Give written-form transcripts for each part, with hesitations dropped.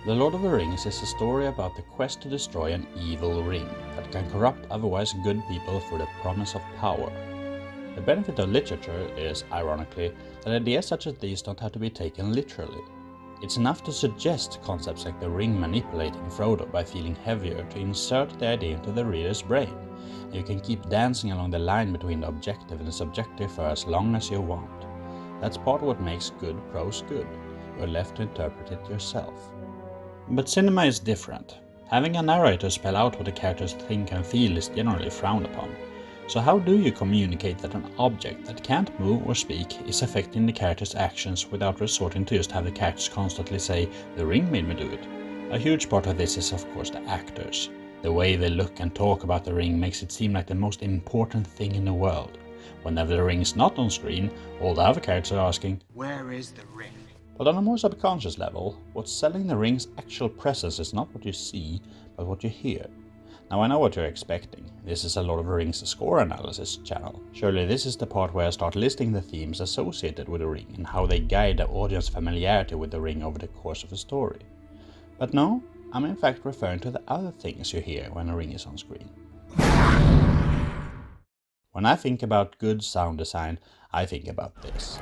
The Lord of the Rings is a story about the quest to destroy an evil ring that can corrupt otherwise good people through the promise of power. The benefit of literature is, ironically, that ideas such as these don't have to be taken literally. It's enough to suggest concepts like the ring manipulating Frodo by feeling heavier to insert the idea into the reader's brain, and you can keep dancing along the line between the objective and the subjective for as long as you want. That's part of what makes good prose good. You're left to interpret it yourself. But cinema is different. Having a narrator spell out what the characters think and feel is generally frowned upon. So how do you communicate that an object that can't move or speak is affecting the character's actions without resorting to just have the characters constantly say, "The ring made me do it"? A huge part of this is of course the actors. The way they look and talk about the ring makes it seem like the most important thing in the world. Whenever the ring is not on screen, all the other characters are asking, "Where is the ring?" But on a more subconscious level, what's selling the ring's actual presence is not what you see, but what you hear. Now I know what you're expecting. This is a Lord of the Rings score analysis channel. Surely this is the part where I start listing the themes associated with the ring and how they guide the audience's familiarity with the ring over the course of a story. But no, I'm in fact referring to the other things you hear when a ring is on screen. When I think about good sound design, I think about this.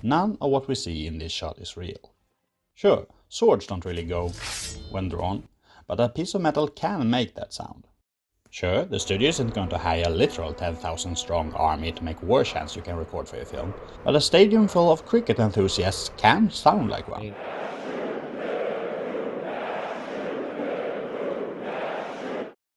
None of what we see in this shot is real. Sure, swords don't really go when drawn, but a piece of metal can make that sound. Sure, the studio isn't going to hire a literal 10,000 strong army to make war chants you can record for your film, but a stadium full of cricket enthusiasts can sound like one.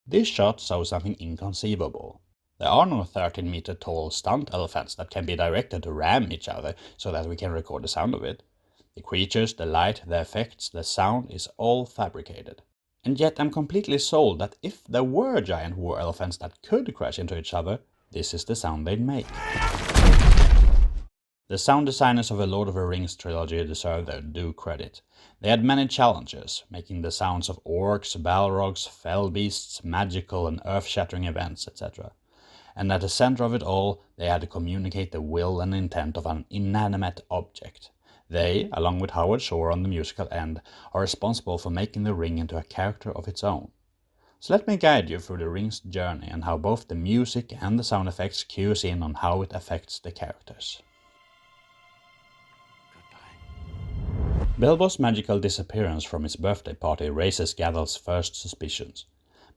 This shot shows something inconceivable. There are no 13-meter tall stunt elephants that can be directed to ram each other so that we can record the sound of it. The creatures, the light, the effects, the sound is all fabricated. And yet I'm completely sold that if there were giant war elephants that could crash into each other, this is the sound they'd make. The sound designers of the Lord of the Rings trilogy deserve their due credit. They had many challenges, making the sounds of orcs, balrogs, fell beasts, magical and earth-shattering events, etc. And at the center of it all, they had to communicate the will and intent of an inanimate object. They, along with Howard Shore on the musical end, are responsible for making the ring into a character of its own. So let me guide you through the ring's journey and how both the music and the sound effects cues in on how it affects the characters. Bilbo's magical disappearance from his birthday party raises Gandalf's first suspicions.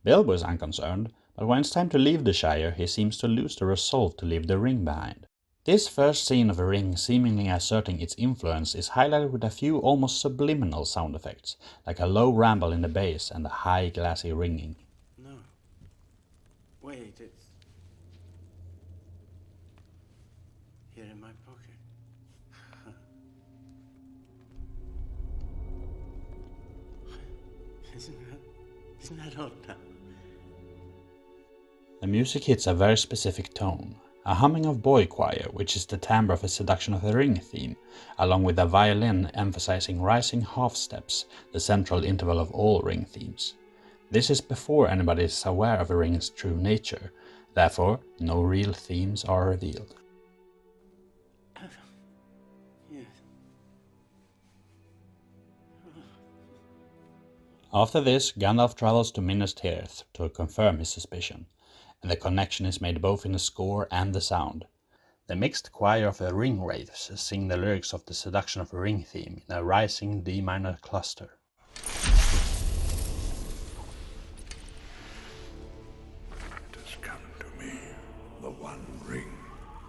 Bilbo is unconcerned, but when it's time to leave the Shire, he seems to lose the resolve to leave the ring behind. This first scene of the ring seemingly asserting its influence is highlighted with a few almost subliminal sound effects, like a low ramble in the bass and a high glassy ringing. No. Wait, it's here in my pocket. Isn't that odd now? The music hits a very specific tone, a humming of boy choir, which is the timbre of the Seduction of the Ring theme, along with a violin emphasizing rising half steps, the central interval of all ring themes. This is before anybody is aware of the ring's true nature, therefore no real themes are revealed. Yes. After this, Gandalf travels to Minas Tirith to confirm his suspicion, and the connection is made both in the score and the sound. The mixed choir of the ring wraiths sing the lyrics of the Seduction of the Ring theme in a rising D minor cluster. It has come to me, the One Ring.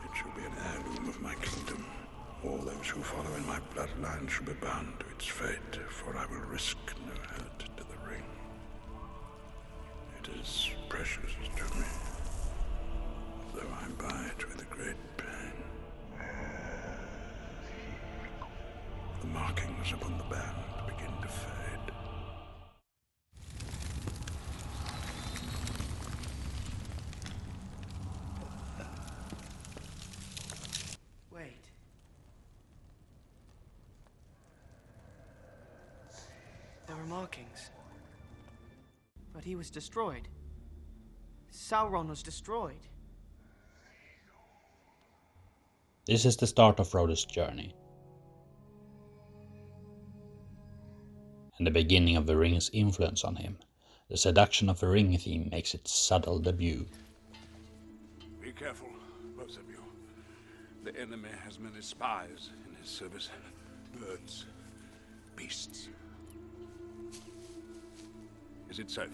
It shall be an heirloom of my kingdom. All those who follow in my bloodline shall be bound to its fate, for I will risk no hurt to the ring. It is precious to me, though I buy it with a great pain. The markings upon the band begin to fade. Wait. There were markings. But he was destroyed. Sauron was destroyed. This is the start of Frodo's journey, and the beginning of the ring's influence on him. The Seduction of the Ring theme makes its subtle debut. Be careful, both of you. The enemy has many spies in his service. Birds, beasts. Is it safe?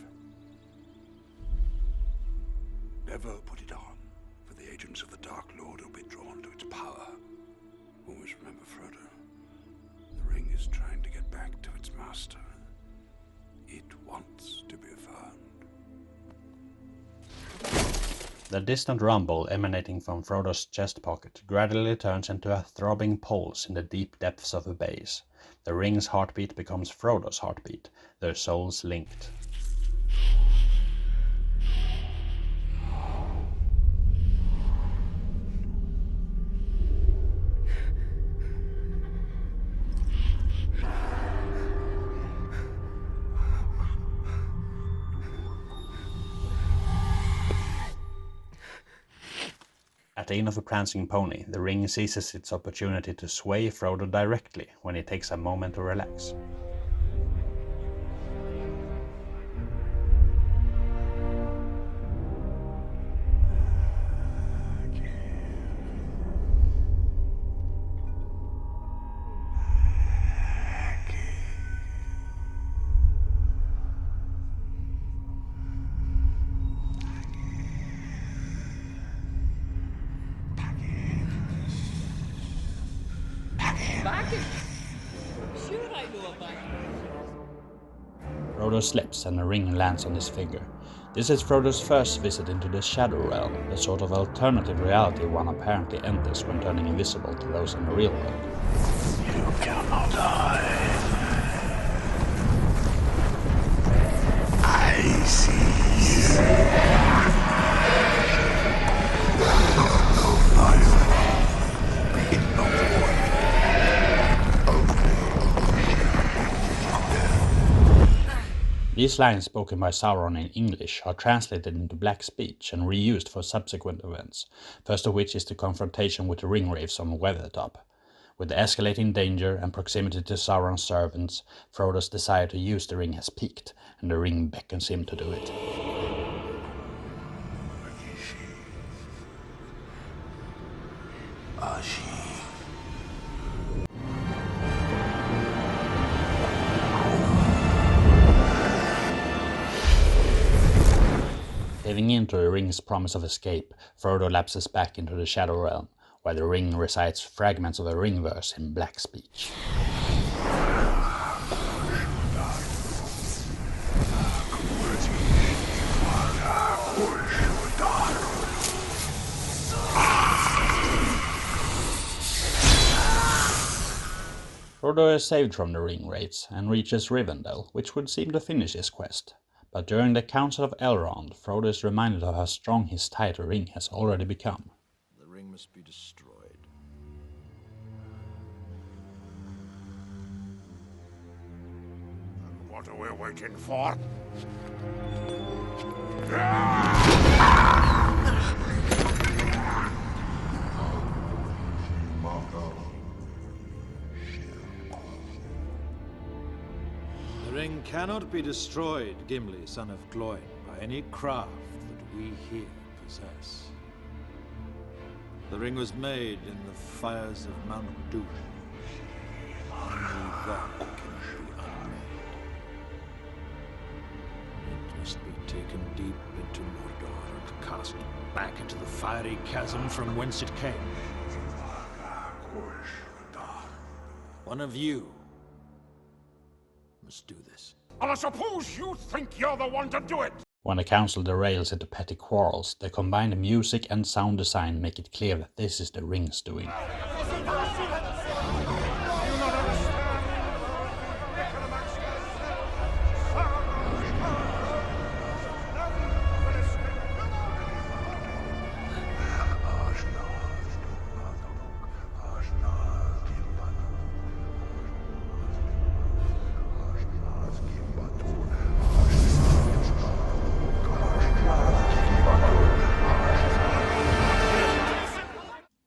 Never put it on, for the agents of the Dark Lord will be drawn to its power. Always remember, Frodo, the ring is trying to get back to its master. It wants to be found. The distant rumble emanating from Frodo's chest pocket gradually turns into a throbbing pulse in the deep depths of the base. The ring's heartbeat becomes Frodo's heartbeat, their souls linked. At the inn of a prancing pony, the ring seizes its opportunity to sway Frodo directly when he takes a moment to relax. Frodo slips and the ring lands on his finger. This is Frodo's first visit into the Shadow Realm, the sort of alternative reality one apparently enters when turning invisible to those in the real world. You cannot hide. I see you. These lines spoken by Sauron in English are translated into black speech and reused for subsequent events, first of which is the confrontation with the ringwraiths on Weathertop. With the escalating danger and proximity to Sauron's servants, Frodo's desire to use the ring has peaked, and the ring beckons him to do it. Caving into the ring's promise of escape, Frodo lapses back into the Shadow Realm, where the ring recites fragments of the ringverse in black speech. Frodo is saved from the ringwraiths and reaches Rivendell, which would seem to finish his quest. But during the Council of Elrond, Frodo is reminded of how strong his tie to the ring has already become. The ring must be destroyed. What are we waiting for? The ring cannot be destroyed, Gimli, son of Gloin, by any craft that we here possess. The ring was made in the fires of Mount Doom. Only that can be unmade. It must be taken deep into Mordor and cast back into the fiery chasm from whence it came. One of you must do this. I suppose you think you're the one to do it! When the council derails into petty quarrels, the combined music and sound design make it clear that this is the ring's doing.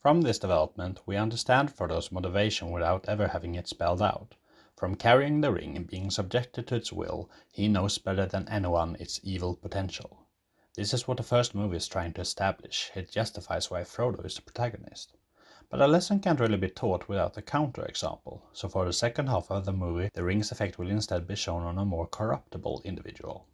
From this development, we understand Frodo's motivation without ever having it spelled out. From carrying the ring and being subjected to its will, he knows better than anyone its evil potential. This is what the first movie is trying to establish. It justifies why Frodo is the protagonist. But a lesson can't really be taught without a counterexample, so for the second half of the movie, the ring's effect will instead be shown on a more corruptible individual.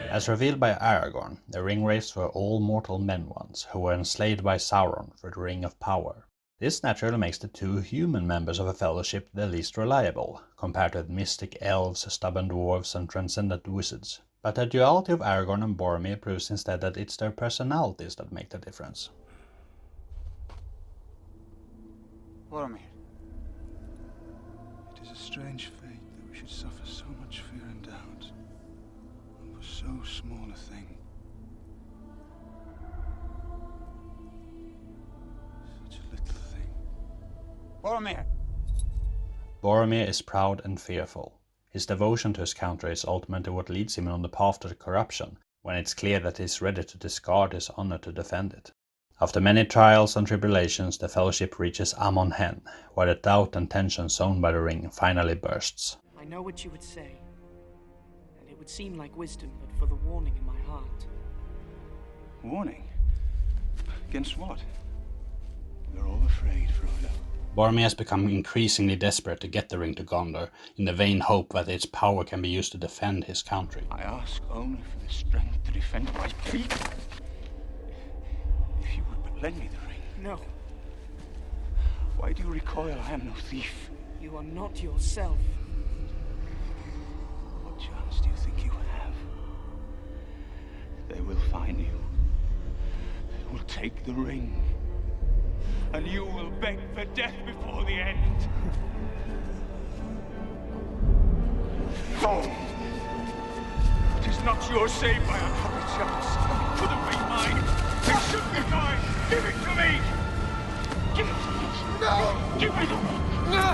As revealed by Aragorn, the Ringwraiths were all mortal men once, who were enslaved by Sauron for the Ring of Power. This naturally makes the two human members of a fellowship the least reliable, compared to the mystic elves, stubborn dwarves and transcendent wizards. But the duality of Aragorn and Boromir proves instead that it's their personalities that make the difference. Boromir. It is a strange fate that we should suffer so much fear and doubt, and for so small a thing. Such a little thing. Boromir! Boromir is proud and fearful. His devotion to his country is ultimately what leads him on the path to corruption, when it's clear that he is ready to discard his honor to defend it. After many trials and tribulations, the Fellowship reaches Amon Hen, where the doubt and tension sown by the ring finally bursts. I know what you would say, and it would seem like wisdom, but for the warning in my heart. Warning? Against what? We're all afraid, Frodo. Boromir has become increasingly desperate to get the ring to Gondor, in the vain hope that its power can be used to defend his country. I ask only for the strength to defend my people. If you would but lend me the ring. No, Why do you recoil? I am no thief. you are not yourself. What chance do you think you have? They will find you. They will take the ring. And you will beg for death before the end. Go! It is not yours, saved by unhappy chance. It couldn't be mine. It should be mine. Give it to me. Give it to me. No! Give it to me. No!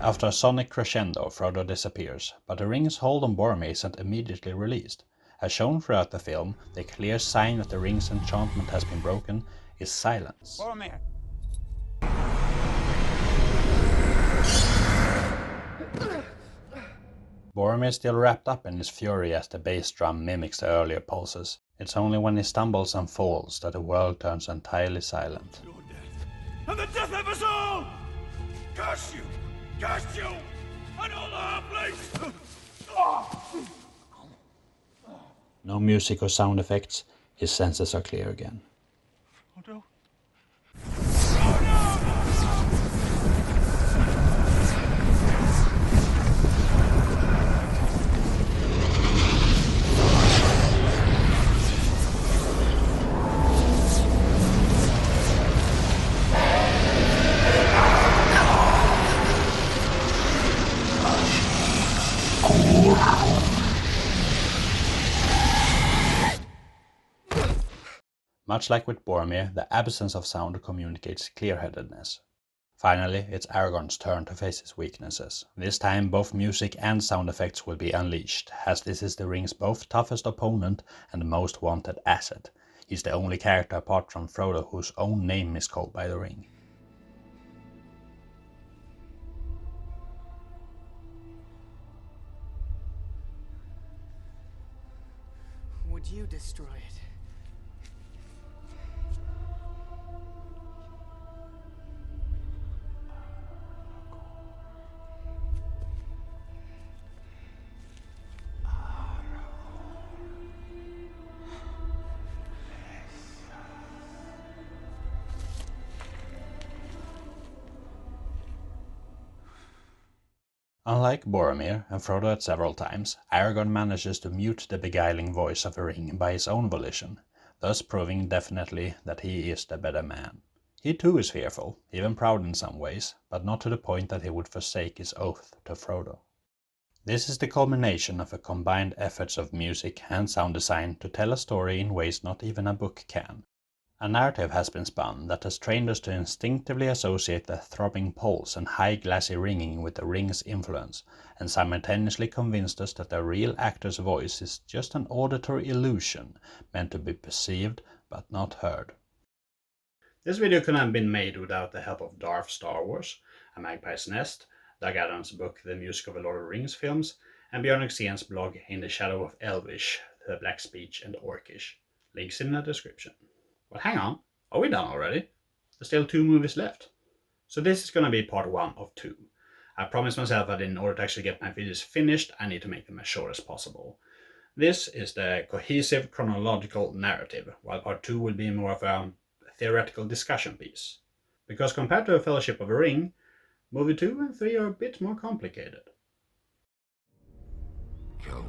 After a sonic crescendo, Frodo disappears, but the ring's hold on Boromir isn't immediately released. As shown throughout the film, the clear sign that the ring's enchantment has been broken is silence. Boromir! Boromir is still wrapped up in his fury as the bass drum mimics the earlier pulses. It's only when he stumbles and falls that the world turns entirely silent. Your death, and the death of us all! Curse you! Curse you! And all the halflings! No music or sound effects, his senses are clear again. Frodo? Much like with Boromir, the absence of sound communicates clear-headedness. Finally, it's Aragorn's turn to face his weaknesses. This time both music and sound effects will be unleashed, as this is the ring's both toughest opponent and most wanted asset. He's the only character apart from Frodo whose own name is called by the ring. Would you destroy it? Unlike Boromir and Frodo at several times, Aragorn manages to mute the beguiling voice of the ring by his own volition, thus proving definitely that he is the better man. He too is fearful, even proud in some ways, but not to the point that he would forsake his oath to Frodo. This is the culmination of a combined efforts of music and sound design to tell a story in ways not even a book can. A narrative has been spun that has trained us to instinctively associate the throbbing pulse and high glassy ringing with the ring's influence, and simultaneously convinced us that the real actor's voice is just an auditory illusion meant to be perceived but not heard. This video couldn't have been made without the help of Darth StarWars, A Magpie's Nest, Doug Adams' book The Music of the Lord of the Rings films, and Björn Xén's blog In the Shadow of Elvish, The Black Speech and Orkish. Links in the description. But hang on, are we done already? There's still 2 movies left. So this is going to be part 1 of 2. I promised myself that in order to actually get my videos finished, I need to make them as short as possible. This is the cohesive chronological narrative, while part 2 will be more of a theoretical discussion piece. Because compared to A Fellowship of the Ring, movie 2 and 3 are a bit more complicated. Kill.